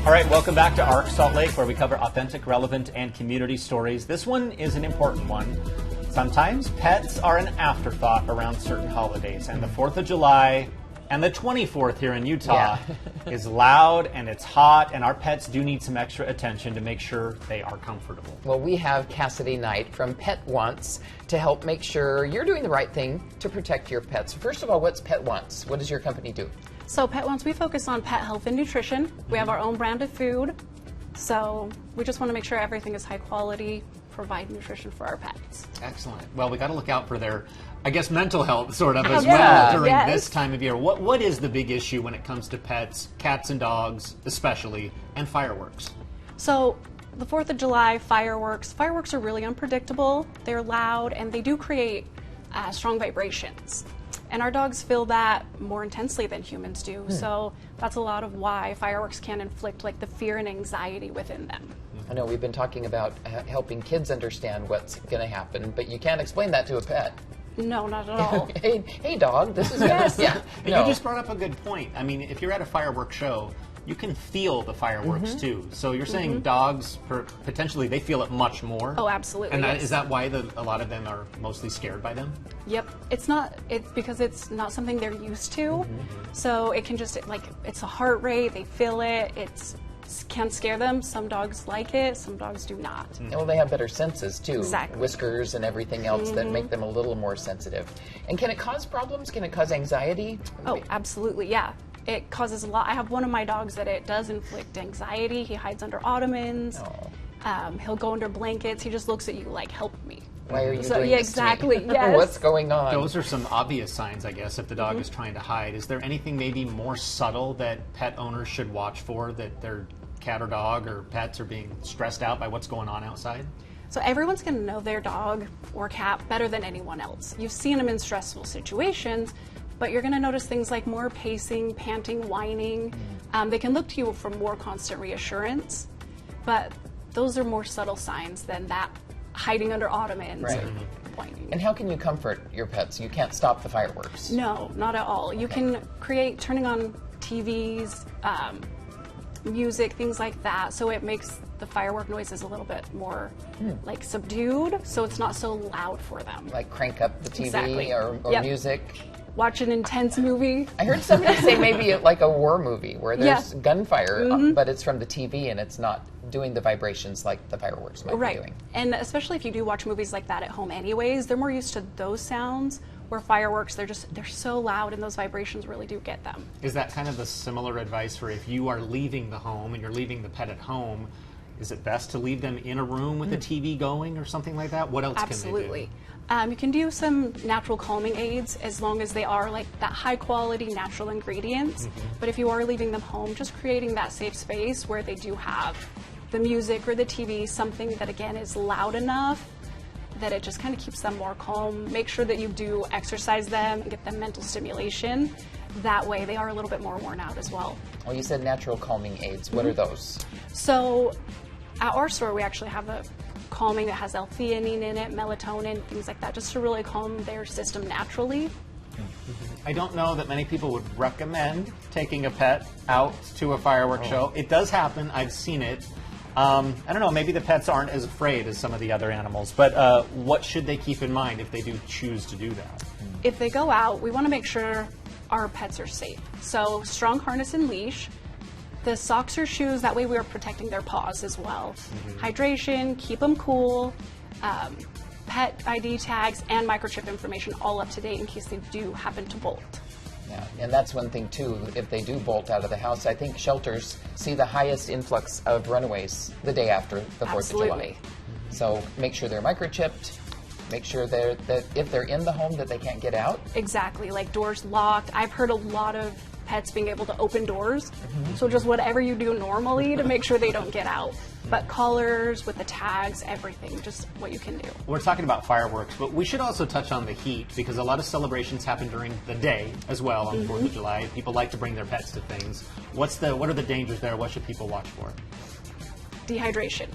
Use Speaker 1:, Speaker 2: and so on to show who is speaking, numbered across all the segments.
Speaker 1: All right, welcome back to ARC Salt Lake, where we cover authentic, relevant, and community stories. This one is an important one. Sometimes pets are an afterthought around certain holidays, and the 4th of July and the 24th here in Utah is loud and it's hot, and our pets do need some extra attention to make sure they are comfortable.
Speaker 2: Well, we have Kassitty Knight from Pet Wants to help make sure you're doing the right thing to protect your pets. First of all, what's Pet Wants? What does your company do?
Speaker 3: So Pet Wants, we focus on pet health and nutrition. We have our own brand of food. So we just want to make sure everything is high quality, provide nutrition for our pets.
Speaker 1: Excellent. Well, we got to look out for their, I guess, mental health sort of as well during this time of year. What is the big issue when it comes to pets, cats and dogs especially, and fireworks?
Speaker 3: So the 4th of July fireworks are really unpredictable. They're loud and they do create strong vibrations. And our dogs feel that more intensely than humans do. So that's a lot of why fireworks can inflict like the fear and anxiety within them.
Speaker 2: I know we've been talking about helping kids understand what's going to happen, but you can't explain that to a pet.
Speaker 3: No, not at all.
Speaker 2: Hey dog, this is
Speaker 3: Yes.
Speaker 2: Yeah.
Speaker 1: And you just brought up a good point. I mean, if you're at a fireworks show, you can feel the fireworks too. So you're saying dogs, potentially, they feel it much more?
Speaker 3: Oh, absolutely.
Speaker 1: And
Speaker 3: yes.
Speaker 1: is that why a lot of them are mostly scared by them?
Speaker 3: Yep. It's because it's not something they're used to. So it can just, it's a heart rate, they feel it, can scare them. Some dogs like it, some dogs do not.
Speaker 2: Well, they have better senses too.
Speaker 3: Exactly.
Speaker 2: Whiskers and everything else that make them a little more sensitive. And can it cause problems? Can it cause anxiety?
Speaker 3: Oh, absolutely, yeah. It causes a lot. I have one of my dogs that it does inflict anxiety. He hides under ottomans. He'll go under blankets. He just looks at you like, help me.
Speaker 2: Why are you doing
Speaker 3: yeah,
Speaker 2: this
Speaker 3: exactly.
Speaker 2: to me?
Speaker 3: Yes.
Speaker 2: What's going on?
Speaker 1: Those are some obvious signs, I guess, if the dog is trying to hide. Is there anything maybe more subtle that pet owners should watch for, that their cat or dog or pets are being stressed out by what's going on outside?
Speaker 3: So everyone's going to know their dog or cat better than anyone else. You've seen them in stressful situations, but you're going to notice things like more pacing, panting, whining. They can look to you for more constant reassurance, but those are more subtle signs than that hiding under ottomans or whining.
Speaker 2: And how can you comfort your pets? You can't stop the fireworks.
Speaker 3: No, not at all. You can create turning on TVs, music, things like that, so it makes the firework noises a little bit more like subdued, so it's not so loud for them.
Speaker 2: Like crank up the TV
Speaker 3: Exactly.
Speaker 2: or music.
Speaker 3: Watch an intense movie.
Speaker 2: I heard somebody say maybe like a war movie where there's gunfire, but it's from the TV and it's not doing the vibrations like the fireworks might be doing.
Speaker 3: And especially if you do watch movies like that at home anyways, they're more used to those sounds, where fireworks, they're so loud and those vibrations really do get them.
Speaker 1: Is that kind of the similar advice for if you are leaving the home and you're leaving the pet at home, is it best to leave them in a room with a TV going or something like that? What else can they do?
Speaker 3: Absolutely. You can do some natural calming aids as long as they are like that high quality natural ingredients. But if you are leaving them home, just creating that safe space where they do have the music or the TV, something that again is loud enough that it just kind of keeps them more calm. Make sure that you do exercise them and get them mental stimulation. That way they are a little bit more worn out as well.
Speaker 2: Well, you said natural calming aids. What are those?
Speaker 3: So at our store we actually have a calming that has L-theanine in it, melatonin, things like that, just to really calm their system naturally.
Speaker 1: I don't know that many people would recommend taking a pet out to a fireworks show. It does happen. I've seen it. I don't know, maybe the pets aren't as afraid as some of the other animals, but what should they keep in mind if they do choose to do that?
Speaker 3: If they go out, we want to make sure our pets are safe. So strong harness and leash, the socks or shoes, that way we are protecting their paws as well. Hydration, keep them cool, pet ID tags and microchip information all up to date in case they do happen to bolt.
Speaker 2: Yeah, and that's one thing too, if they do bolt out of the house, I think shelters see the highest influx of runaways the day after the 4th of July. So make sure they're microchipped, make sure that if they're in the home that they can't get out.
Speaker 3: Exactly, like doors locked. I've heard a lot of pets being able to open doors, so just whatever you do normally to make sure they don't get out. But collars with the tags, everything, just what you can do.
Speaker 1: We're talking about fireworks, but we should also touch on the heat because a lot of celebrations happen during the day as well on the 4th of July. People like to bring their pets to things. What are the dangers there? What should people watch for?
Speaker 3: Dehydration.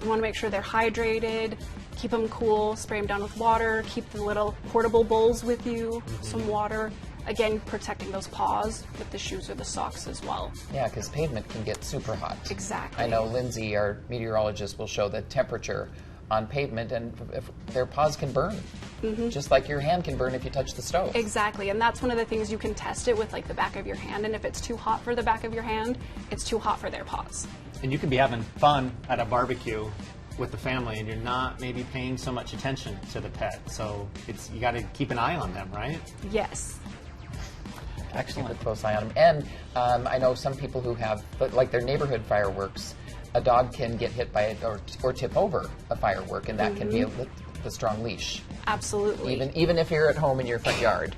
Speaker 3: You want to make sure they're hydrated, keep them cool, spray them down with water, keep the little portable bowls with you, some water. again, protecting those paws with the shoes or the socks as well.
Speaker 2: Yeah, because pavement can get super hot.
Speaker 3: Exactly.
Speaker 2: I know Lindsay, our meteorologist, will show the temperature on pavement, and if their paws can burn, just like your hand can burn if you touch the stove.
Speaker 3: Exactly, and that's one of the things you can test it with, like the back of your hand, and if it's too hot for the back of your hand, it's too hot for their paws.
Speaker 1: And you could be having fun at a barbecue with the family, and you're not maybe paying so much attention to the pet. So you got to keep an eye on them, right?
Speaker 3: Yes.
Speaker 1: Excellent.
Speaker 2: Keep a close eye on them. And I know some people who have, like their neighborhood fireworks, a dog can get hit by it or tip over a firework, and that can be the strong leash.
Speaker 3: Absolutely.
Speaker 2: Even if you're at home in your front yard,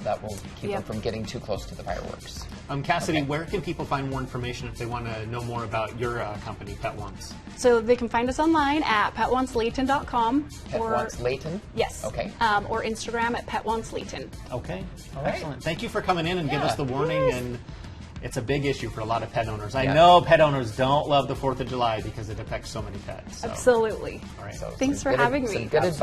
Speaker 2: that will keep them
Speaker 3: Yep.
Speaker 2: from getting too close to the fireworks.
Speaker 1: Cassidy, where can people find more information if they want to know more about your company, Pet Once?
Speaker 3: So they can find us online at petwancelayton.com.
Speaker 2: Pet Once Layton?
Speaker 3: Yes.
Speaker 2: Okay.
Speaker 3: Or Instagram at petwancelayton.
Speaker 1: Okay.
Speaker 2: All right.
Speaker 1: Excellent. Thank you for coming in and giving
Speaker 2: Yeah.
Speaker 1: us the warning. And it's a big issue for a lot of pet owners. I
Speaker 2: Yeah.
Speaker 1: know pet owners don't love the 4th of July because it affects so many pets. So.
Speaker 3: Absolutely.
Speaker 1: All right.
Speaker 2: So
Speaker 3: Thanks
Speaker 2: some
Speaker 3: for
Speaker 2: good-
Speaker 3: having
Speaker 2: some
Speaker 3: me.
Speaker 2: good advice.